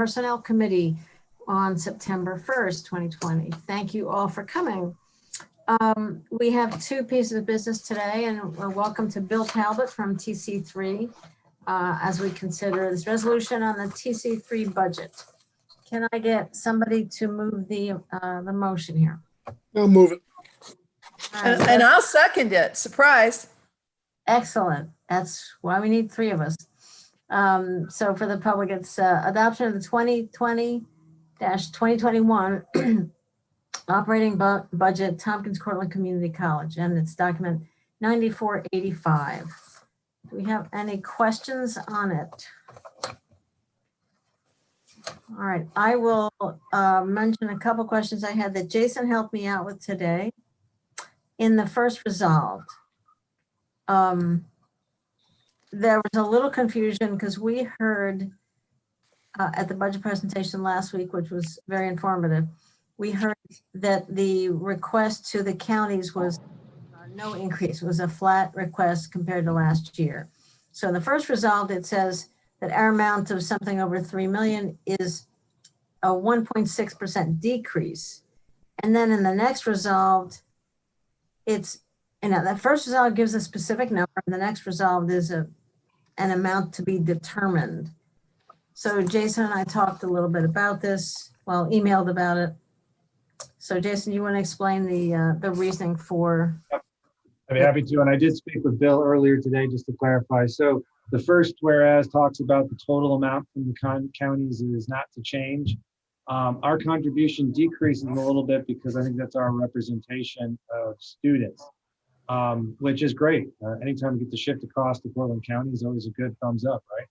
Personnel Committee on September 1st, 2020. Thank you all for coming. We have two pieces of business today, and we're welcome to Bill Talbot from TC3 as we consider this resolution on the TC3 budget. Can I get somebody to move the motion here? I'll move it. And I'll second it. Surprise. Excellent. That's why we need three of us. So for the public, it's adoption of the 2020-2021 operating budget, Tompkins County Community College, and it's document 9485. Do we have any questions on it? All right, I will mention a couple questions I had that Jason helped me out with today. In the first resolved, there was a little confusion because we heard at the budget presentation last week, which was very informative, we heard that the request to the counties was no increase. It was a flat request compared to last year. So in the first resolved, it says that our amount of something over 3 million is a 1.6% decrease. And then in the next resolved, it's, that first resolve gives a specific number, and the next resolved is an amount to be determined. So Jason and I talked a little bit about this, well, emailed about it. So Jason, you want to explain the reasoning for? Yep. I'd be happy to, and I did speak with Bill earlier today just to clarify. So the first whereas talks about the total amount from the counties is not to change. Our contribution decreases a little bit because I think that's our representation of students, which is great. Anytime we get to shift across to Portland County is always a good thumbs up, right?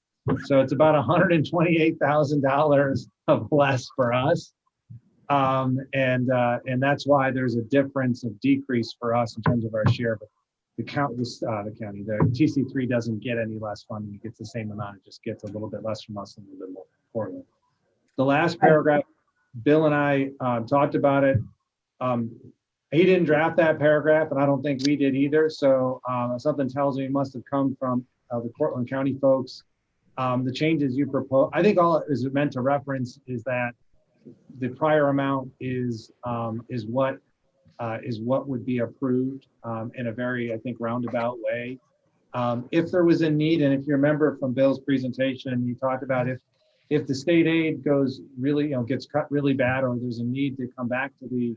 So it's about $128,000 of less for us. And that's why there's a difference of decrease for us in terms of our share. But the TC3 doesn't get any less funding. It gets the same amount. It just gets a little bit less from us and a little bit more from Portland. The last paragraph, Bill and I talked about it. He didn't draft that paragraph, and I don't think we did either. So something tells me it must have come from the Portland County folks. The changes you propose, I think all it is meant to reference is that the prior amount is what would be approved in a very, I think, roundabout way. If there was a need, and if you remember from Bill's presentation, he talked about if the state aid goes really, gets cut really bad, or there's a need to come back to the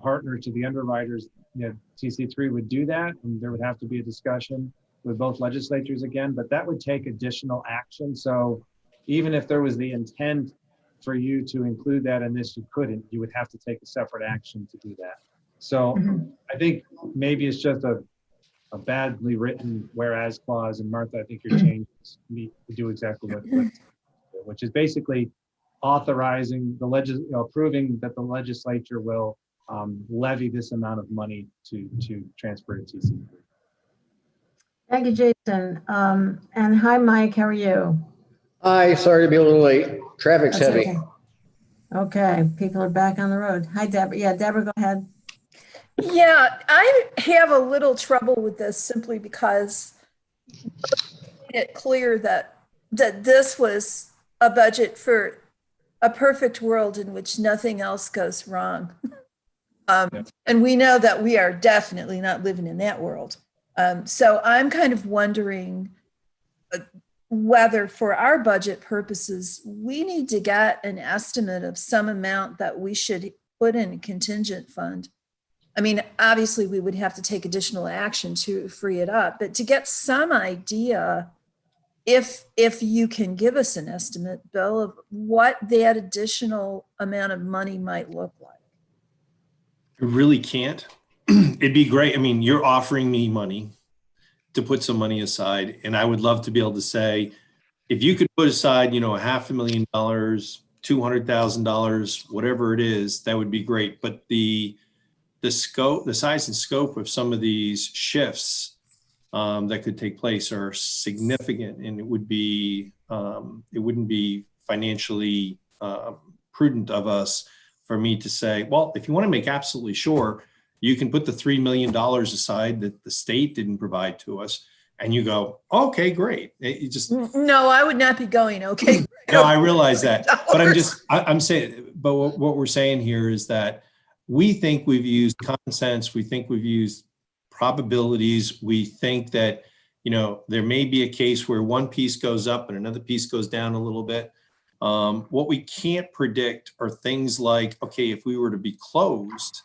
partner, to the underwriters, TC3 would do that, and there would have to be a discussion with both legislatures again, but that would take additional action. So even if there was the intent for you to include that in this, you couldn't. You would have to take a separate action to do that. So I think maybe it's just a badly written whereas clause, and Martha, I think your changes need to do exactly what which is basically authorizing the approving that the legislature will levy this amount of money to transfer to TC3. Thank you, Jason. And hi, Mike, how are you? Hi, sorry to be a little late. Traffic's heavy. Okay, people are back on the road. Hi, Deborah. Yeah, Deborah, go ahead. Yeah, I have a little trouble with this simply because it's clear that this was a budget for a perfect world in which nothing else goes wrong. And we know that we are definitely not living in that world. So I'm kind of wondering whether for our budget purposes, we need to get an estimate of some amount that we should put in a contingent fund. I mean, obviously we would have to take additional action to free it up, but to get some idea, if you can give us an estimate, Bill, of what that additional amount of money might look like. I really can't. It'd be great. I mean, you're offering me money to put some money aside, and I would love to be able to say, if you could put aside, $500,000, $200,000, whatever it is, that would be great. But the scope, the size and scope of some of these shifts that could take place are significant, and it wouldn't be financially prudent of us for me to say, well, if you want to make absolutely sure, you can put the $3 million aside that the state didn't provide to us, and you go, okay, great. You just, No, I would not be going, okay? no, I realize that, but I'm saying, but what we're saying here is that we think we've used common sense. We think we've used probabilities. We think that, you know, there may be a case where one piece goes up and another piece goes down a little bit. What we can't predict are things like, okay, if we were to be closed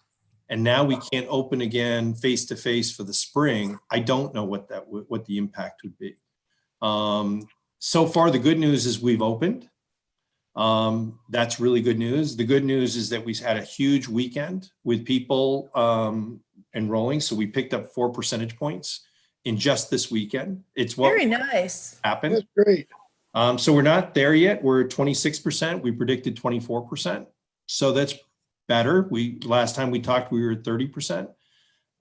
and now we can't open again face to face for the spring, I don't know what the impact would be. So far, the good news is we've opened. That's really good news. The good news is that we had a huge weekend with people enrolling. So we picked up 4 percentage points in just this weekend. It's what Very nice. happened. That's great. So we're not there yet. We're at 26%. We predicted 24%. So that's better. Last time we talked, we were at 30%.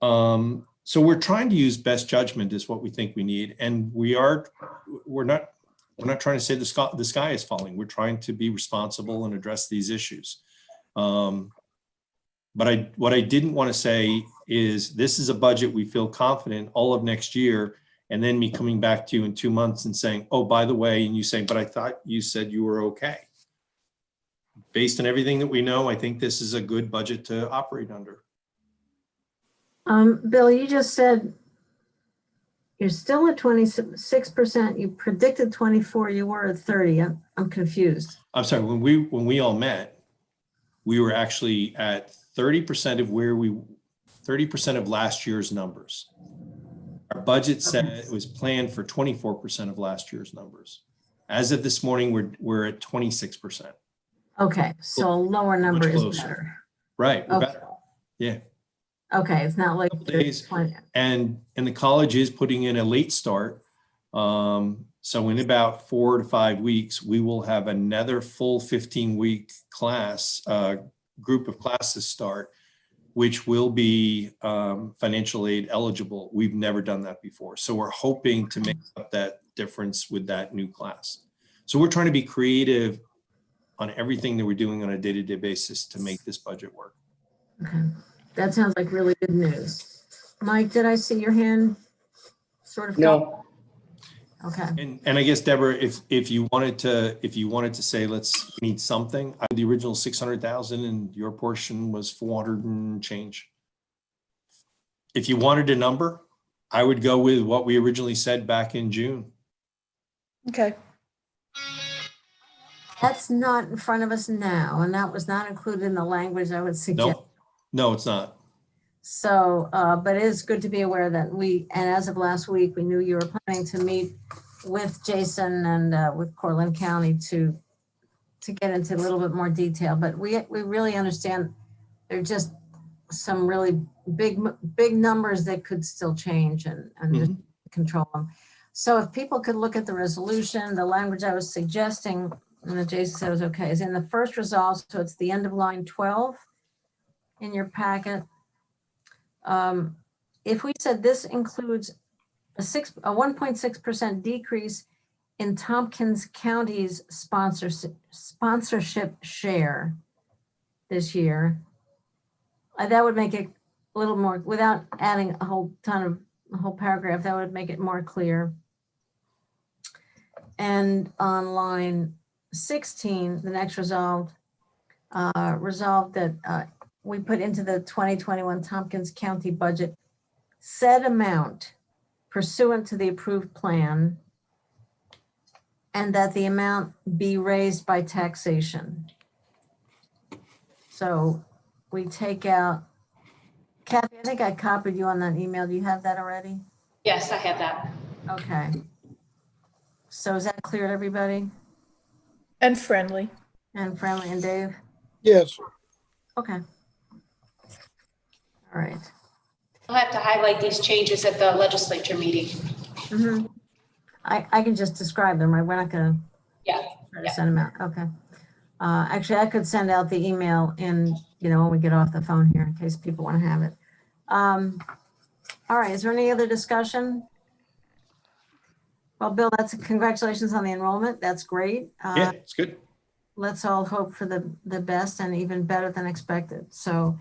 So we're trying to use best judgment is what we think we need. And we're not trying to say the sky is falling. We're trying to be responsible and address these issues. But what I didn't want to say is this is a budget we feel confident all of next year, and then me coming back to you in 2 months and saying, oh, by the way, and you saying, but I thought you said you were okay. Based on everything that we know, I think this is a good budget to operate under. Bill, you just said you're still at 26%. You predicted 24. You were at 30. I'm confused. I'm sorry. When we all met, we were actually at 30% of 30% of last year's numbers. Our budget said it was planned for 24% of last year's numbers. As of this morning, we're at 26%. Okay, so a lower number is closer. better. Right. Okay. Better. Yeah. Okay, it's not like Days. 20. And the college is putting in a late start. So in about 4 to 5 weeks, we will have another full 15-week class, group of classes start, which will be financial aid eligible. We've never done that before. So we're hoping to make up that difference with that new class. So we're trying to be creative on everything that we're doing on a day-to-day basis to make this budget work. Okay, that sounds like really good news. Mike, did I see your hand sort of? No, Okay. And I guess Deborah, if you wanted to say we need something, the original 600,000 and your portion was 400 and change. If you wanted a number, I would go with what we originally said back in June. Okay. That's not in front of us now, and that was not included in the language I would suggest. No, it's not. So, but it is good to be aware that and as of last week, we knew you were planning to meet with Jason and with Cortland County to get into a little bit more detail. But we really understand there are just some really big numbers that could still change and just control them. So if people could look at the resolution, the language I was suggesting, and that Jason said was okay, is in the first resolve. So it's the end of line 12 in your packet. If we said this includes a 1.6% decrease in Tompkins County's sponsorship share this year, that would make it a little more, without adding a whole paragraph, that would make it more clear. And on line 16, the next resolved that we put into the 2021 Tompkins County budget said amount pursuant to the approved plan, and that the amount be raised by taxation. So we take out, Kathy, I think I copied you on that email. Do you have that already? Yes, I have that. Okay. So is that clear to everybody? And friendly. And friendly, and Dave? yes, Okay. All right. I'll have to highlight these changes at the legislature meeting. Mm-hmm. I can just describe them, right? We're not gonna Yeah. try to send them out. Okay. Actually, I could send out the email when we get off the phone here in case people want to have it. All right, is there any other discussion? Well, Bill, congratulations on the enrollment. That's great. Yeah, it's good. Let's all hope for the best and even better than expected. So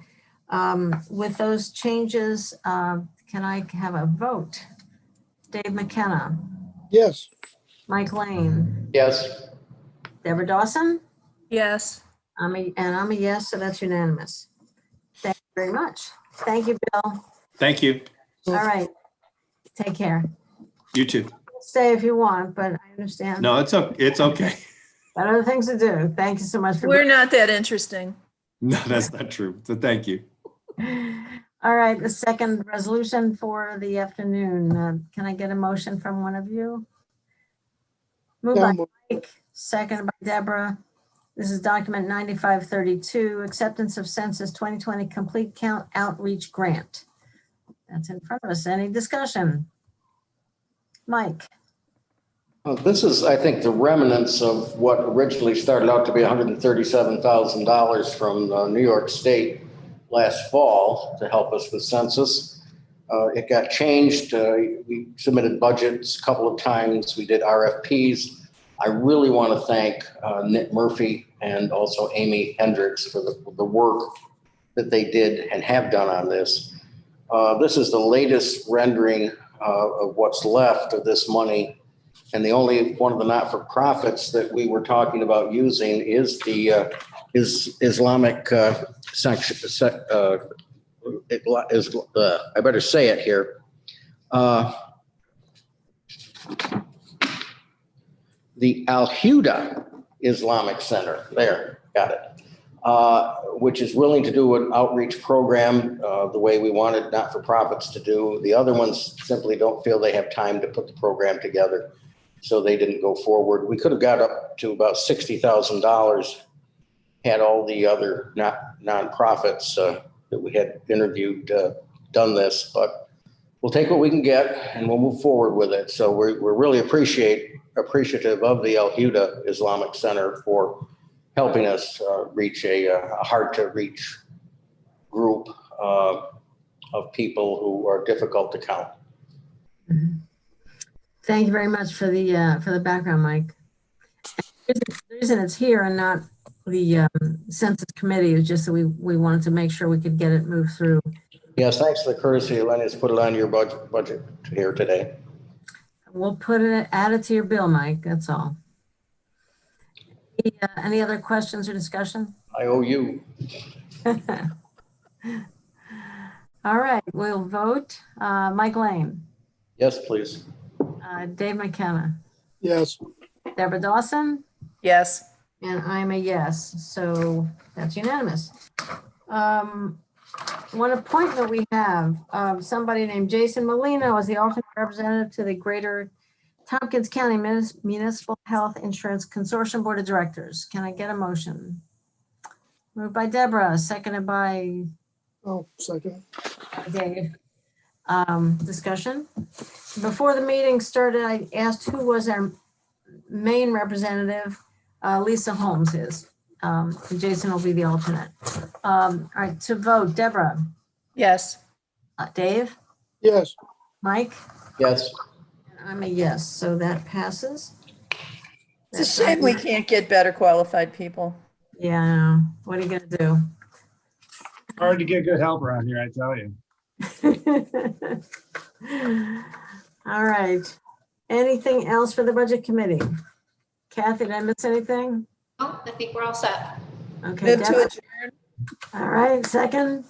with those changes, can I have a vote Dave McKenna, Yes. Mike Lane, Yes. Deborah Dawson. Yes. I'm a yes, so that's unanimous. Thank you very much. Thank you, Bill. Thank you. All right. Take care. You too. Stay if you want, but I understand. No, it's okay. It's okay. Got other things to do. Thank you so much for We're not that interesting. No, that's not true. So thank you. All right, the second resolution for the afternoon. Can I get a motion from one of you? Moved by Mike, seconded by Deborah. This is document 9532, acceptance of census 2020 complete count outreach grant. That's in front of us. Any discussion? Mike? This is, I think, the remnants of what originally started out to be $137,000 from New York State last fall to help us with census. It got changed. We submitted budgets a couple of times. We did RFPs. I really want to thank Nick Murphy and also Amy Hendricks for the work that they did and have done on this. This is the latest rendering of what's left of this money. And the only one of the not-for-profits that we were talking about using is the Islamic section. I better say it here. The Al-Huda Islamic Center, there, got it, which is willing to do an outreach program the way we wanted not-for-profits to do. The other ones simply don't feel they have time to put the program together, so they didn't go forward. We could have got up to about $60,000 had all the other nonprofits that we had interviewed done this, but we'll take what we can get and we'll move forward with it. So we're really appreciative of the Al-Huda Islamic Center for helping us reach a hard to reach group of people who are difficult to count. Mm-hmm. Thank you very much for the background, Mike. The reason it's here and not the census committee is just that we wanted to make sure we could get it moved through. Yes, thanks for the courtesy, Lenny's put it on your budget here today. We'll add it to your bill, Mike, that's all. Any other questions or discussion? I owe you. All right, we'll vote. Mike Lane. Yes, please. Dave McKenna. Yes. Deborah Dawson. Yes. And I'm a yes, so that's unanimous. One appointment we have, somebody named Jason Molina was the alternate representative to the Greater Tompkins County Municipal Health Insurance Consortium Board of Directors. Can I get a motion? Moved by Deborah, seconded by Second. Dave. Discussion. Before the meeting started, I asked who was our main representative. Lisa Holmes is. Jason will be the alternate. All right, to vote, Deborah. Yes. Dave. Yes. Mike. Yes. I'm a yes, so that passes. It's a shame we can't get better qualified people. Yeah, I know. What are you gonna do? Hard to get good help around here, I tell you. All right. Anything else for the budget committee? Kathy, did I miss anything? No, I think we're all set. Okay. Move to Deborah. adjourn. All right, second.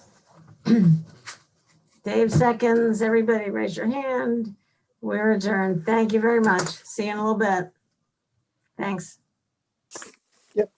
Dave seconds. Everybody raise your hand. We're adjourned. Thank you very much. See you in a little bit. Thanks. Yep.